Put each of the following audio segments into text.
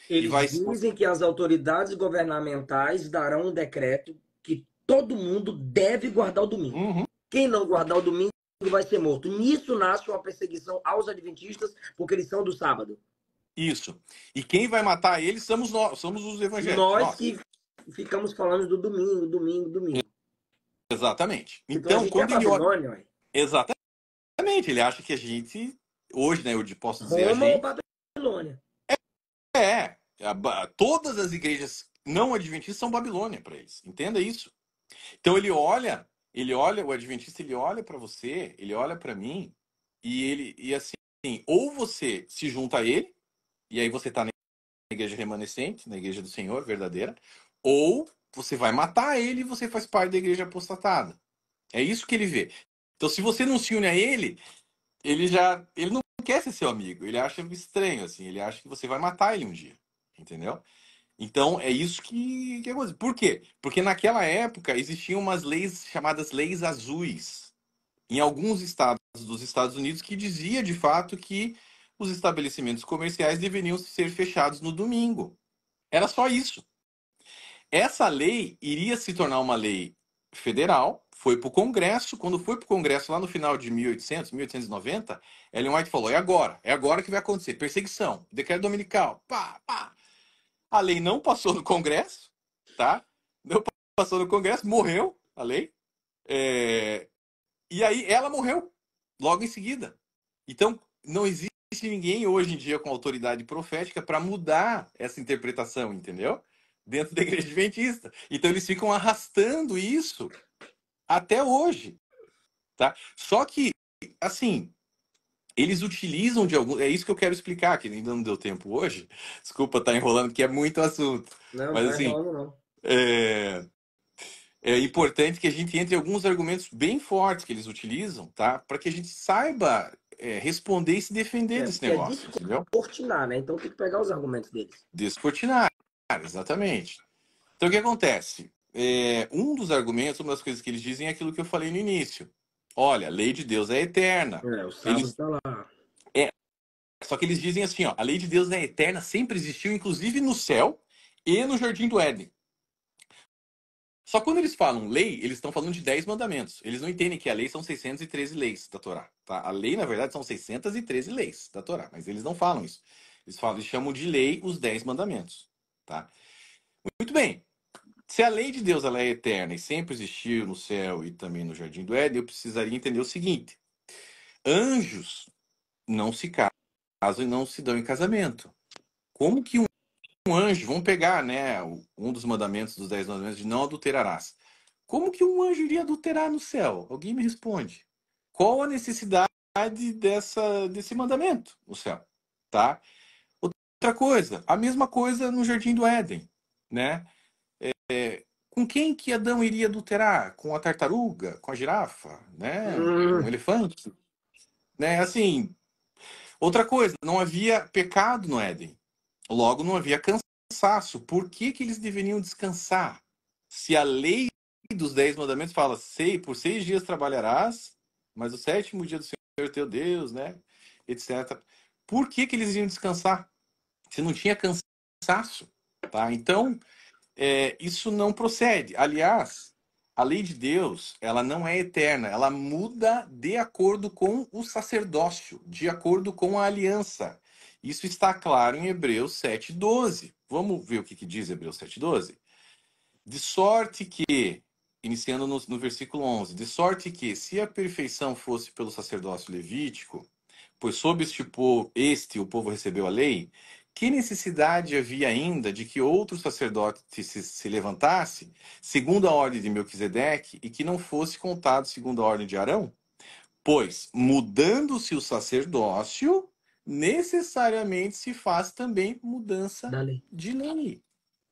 e vai... Eles dizem que as autoridades governamentais darão um decreto que todo mundo deve guardar o domingo. Uhum, Quem não guardar o domingo vai ser morto. Nisso nasce uma perseguição aos adventistas, porque eles são do sábado. isso. E quem vai matar eles somos nós, somos os evangélicos, Nós nós. que ficamos falando do domingo, domingo, domingo. Exatamente. Então a Então, gente é quando ele olha... Babilônia, ué. Exatamente, ele acha que a gente, hoje, né, eu posso dizer a Roma ou gente, Babilônia. todas as igrejas não adventistas são Babilônia para eles. Entenda isso. Então o adventista, ele olha para você, ele olha para mim, e assim, ou você se junta a ele, e aí você tá na igreja remanescente, na igreja do Senhor, verdadeira, ou você vai matar ele e você faz parte da igreja apostatada. É isso que ele vê. Então, se você não se une a ele, ele não quer ser seu amigo, ele acha estranho, assim, ele acha que você vai matar ele um dia, entendeu? Então, é isso que acontece. Por quê? Porque naquela época existiam umas leis chamadas leis azuis em alguns estados dos Estados Unidos que dizia de fato que os estabelecimentos comerciais deveriam ser fechados no domingo. Era só isso. Essa lei iria se tornar uma lei federal, foi para o Congresso. Quando foi para o Congresso, lá no final de 1800, 1890, Ellen White falou: é agora que vai acontecer. Perseguição, decreto dominical, pá, pá. A lei não passou no Congresso, tá? Não passou no Congresso, morreu a lei. É, E aí ela morreu logo em seguida. Então, não existe ninguém hoje em dia com autoridade profética para mudar essa interpretação, entendeu? Dentro da igreja adventista. Então, eles ficam arrastando isso até hoje, tá? Só que, assim, eles utilizam de algum... É isso que eu quero explicar, que ainda não deu tempo hoje. Desculpa estar enrolando, que é muito assunto. Não, Mas, tá assim, enrolando, não. é... é importante que a gente entre em alguns argumentos bem fortes que eles utilizam, tá? Para que a gente saiba responder e se defender É, desse porque é negócio, entendeu? descortinar, né? Então tem que pegar os argumentos deles. Descortinar, exatamente. Então, o que acontece? Um dos argumentos, uma das coisas que eles dizem é aquilo que eu falei no início. Olha, a lei de Deus é eterna. É, o sábado Eles, tá lá. é, só que eles dizem assim, ó, a lei de Deus é eterna, sempre existiu, inclusive no céu e no Jardim do Éden. Só que quando eles falam lei, eles estão falando de 10 mandamentos. Eles não entendem que a lei são 613 leis da Torá. Tá? A lei, na verdade, são 613 leis da Torá, mas eles não falam isso. Eles chamam de lei os 10 mandamentos. Tá? Muito bem. Se a lei de Deus ela é eterna e sempre existiu no céu e também no Jardim do Éden, eu precisaria entender o seguinte: anjos não se casam e não se dão em casamento. Como que um anjo, vamos pegar, né, um dos mandamentos dos 10 mandamentos de não adulterarás. Como que um anjo iria adulterar no céu? Alguém me responde. Qual a necessidade desse mandamento no céu? Tá? Outra coisa, a mesma coisa no Jardim do Éden, né? Com quem que Adão iria adulterar? Com a tartaruga? Com a girafa? Né? Com o Hum, elefante? Né? Assim, outra coisa, não havia pecado no Éden. Logo, não havia cansaço. Por que que eles deveriam descansar? Se a lei dos 10 mandamentos fala, por 6 dias trabalharás, mas o sétimo dia do Senhor teu Deus, né? Etc. Por que que eles iam descansar? Se não tinha cansaço, tá? Então, isso não procede. Aliás, a lei de Deus, ela não é eterna, ela muda de acordo com o sacerdócio, de acordo com a aliança. Isso está claro em Hebreus 7:12. Vamos ver o que diz Hebreus 7:12? De sorte que, iniciando no versículo 11, de sorte que, se a perfeição fosse pelo sacerdócio levítico, pois sob o povo recebeu a lei, que necessidade havia ainda de que outro sacerdote se levantasse, segundo a ordem de Melquisedeque, e que não fosse contado segundo a ordem de Arão? Pois, mudando-se o sacerdócio, necessariamente se faz também mudança dali. de lei.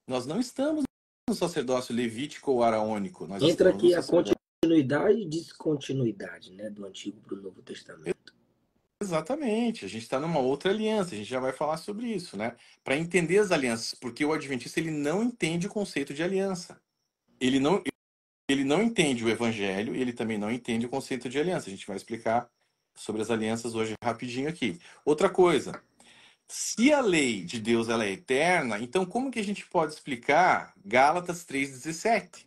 Nós não estamos no sacerdócio levítico ou araônico, nós Entra estamos no aqui a sacerdócio. continuidade e descontinuidade, né? Do Antigo para o Novo Testamento. Exatamente, a gente está numa outra aliança, a gente já vai falar sobre isso, né? Para entender as alianças, porque o adventista ele não entende o conceito de aliança. Ele não, ele não entende o evangelho e ele também não entende o conceito de aliança. A gente vai explicar sobre as alianças hoje rapidinho aqui. Outra coisa, Se a lei de Deus ela é eterna, então como que a gente pode explicar Gálatas 3,17?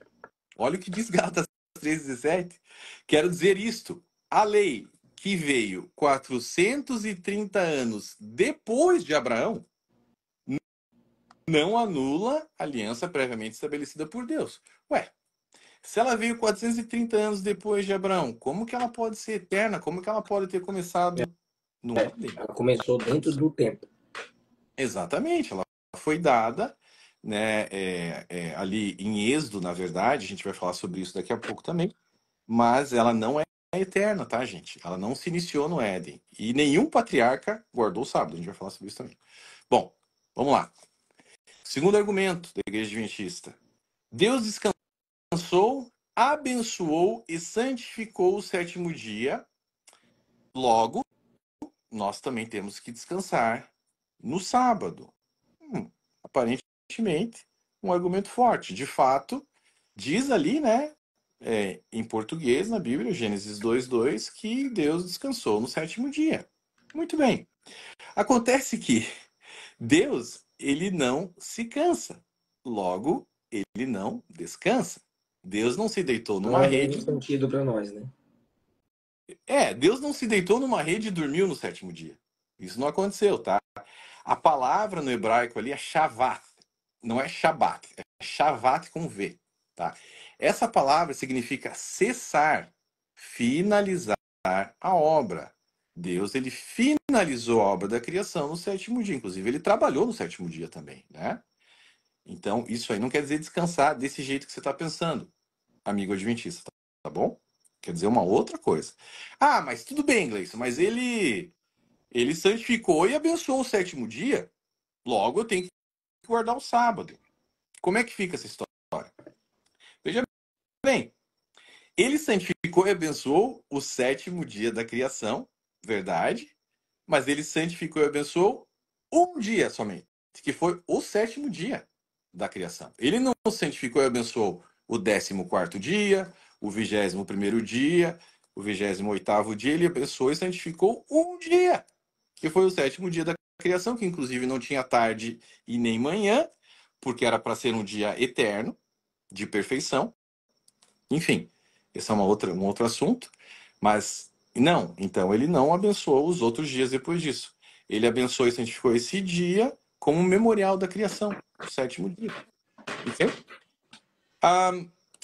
Olha o que diz Gálatas 3,17. Quero dizer isto. A lei que veio 430 anos depois de Abraão não anula a aliança previamente estabelecida por Deus. Ué, se ela veio 430 anos depois de Abraão, como que ela pode ser eterna? Como que ela pode ter começado no Éden? Ela começou dentro do tempo. Exatamente, ela foi dada, né, ali em Êxodo, na verdade, a gente vai falar sobre isso daqui a pouco também, mas ela não é eterna, tá, gente? Ela não se iniciou no Éden. E nenhum patriarca guardou o sábado, a gente vai falar sobre isso também. Bom, vamos lá. Segundo argumento da Igreja Adventista. Deus descansou, abençoou e santificou o sétimo dia. Logo, nós também temos que descansar no sábado. Aparentemente, um argumento forte. De fato, diz ali, né, em português, na Bíblia, Gênesis 2:2, que Deus descansou no sétimo dia. Muito bem. Acontece que Deus, ele não se cansa. Logo, ele não descansa. Deus não se deitou Não numa faz o mesmo rede. sentido para nós, né? Deus não se deitou numa rede e dormiu no sétimo dia. Isso não aconteceu, tá? A palavra no hebraico ali é shavat. Não é shabat, é shavat com V, tá? Essa palavra significa cessar, finalizar a obra. Deus, ele finalizou a obra da criação no sétimo dia. Inclusive, ele trabalhou no sétimo dia também, né? Então, isso aí não quer dizer descansar desse jeito que você está pensando, amigo adventista, tá bom? Quer dizer uma outra coisa. Ah, mas tudo bem, Gleison, mas ele santificou e abençoou o sétimo dia, logo eu tenho que guardar o sábado. Como é que fica essa história? Veja bem, ele santificou e abençoou o sétimo dia da criação, verdade, mas ele santificou e abençoou um dia somente, que foi o sétimo dia da criação. Ele não santificou e abençoou o 14º dia, o 21º dia, o 28º dia, ele abençoou e santificou um dia, que foi o sétimo dia da criação, que inclusive não tinha tarde e nem manhã, porque era para ser um dia eterno, de perfeição. Enfim, esse é um outro assunto, mas não, então ele não abençoou os outros dias depois disso. Ele abençoou e santificou esse dia como um memorial da criação, o sétimo dia. Entende?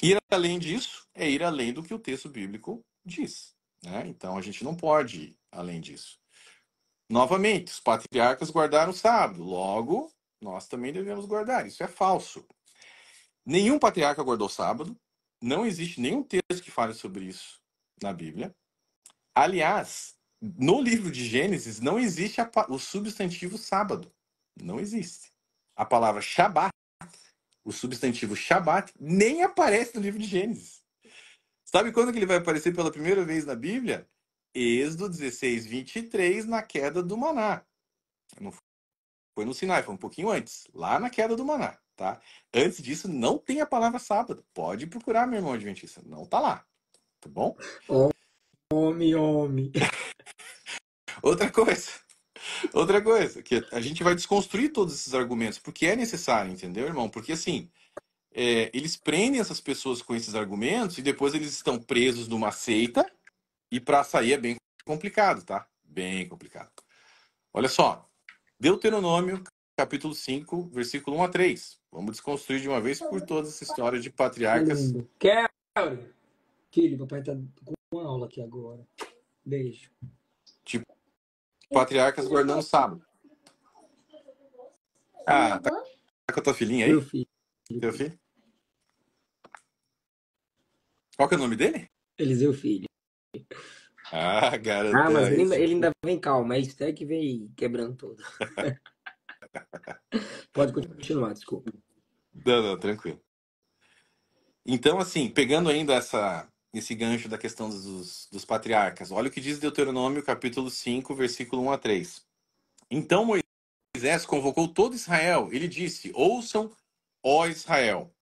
Ir além disso é ir além do que o texto bíblico diz, né? Então a gente não pode ir além disso. Novamente, os patriarcas guardaram o sábado, logo nós também devemos guardar. Isso é falso. Nenhum patriarca guardou o sábado, não existe nenhum texto que fale sobre isso na Bíblia. Aliás, no livro de Gênesis não existe o substantivo sábado. Não existe. A palavra Shabat, o substantivo Shabat, nem aparece no livro de Gênesis. Sabe quando que ele vai aparecer pela primeira vez na Bíblia? Êxodo 16:23, na queda do maná. Não foi no Sinai, foi um pouquinho antes, lá na queda do maná, tá? Antes disso, não tem a palavra sábado. Pode procurar, meu irmão adventista. Não tá lá, tá bom? Homem, homem. Outra coisa, que a gente vai desconstruir todos esses argumentos, porque é necessário, entendeu, irmão? Porque assim, eles prendem essas pessoas com esses argumentos e depois eles estão presos numa seita e para sair é bem complicado, tá? Bem complicado. Olha só, Deuteronômio, capítulo 5, versículo 1 a 3. Vamos desconstruir de uma vez por todas essa história de patriarcas. Lindo. Quero. Filho, papai tá com uma aula aqui agora. Beijo. De patriarcas guardando o sábado. Ah, tá com a tua filhinha Meu aí? filho. Teu filho? Qual que é o nome dele? Eliseu Filho. Ah, Ah, mas garotão, ele ainda vem calmo. É isso aí que vem quebrando tudo. Pode continuar, desculpa. Não, não, tranquilo. Então, assim, pegando ainda esse gancho da questão dos patriarcas, olha o que diz Deuteronômio, capítulo 5, versículo 1 a 3. Então Moisés convocou todo Israel. Ele disse: Ouçam, ó Israel,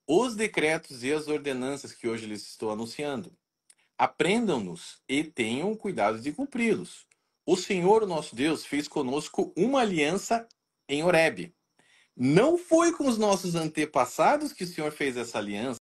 os decretos e as ordenanças que hoje lhes estou anunciando. Aprendam-nos e tenham cuidado de cumpri-los. o Senhor, o nosso Deus, fez conosco uma aliança em Horebe. Não foi com os nossos antepassados que o Senhor fez essa aliança,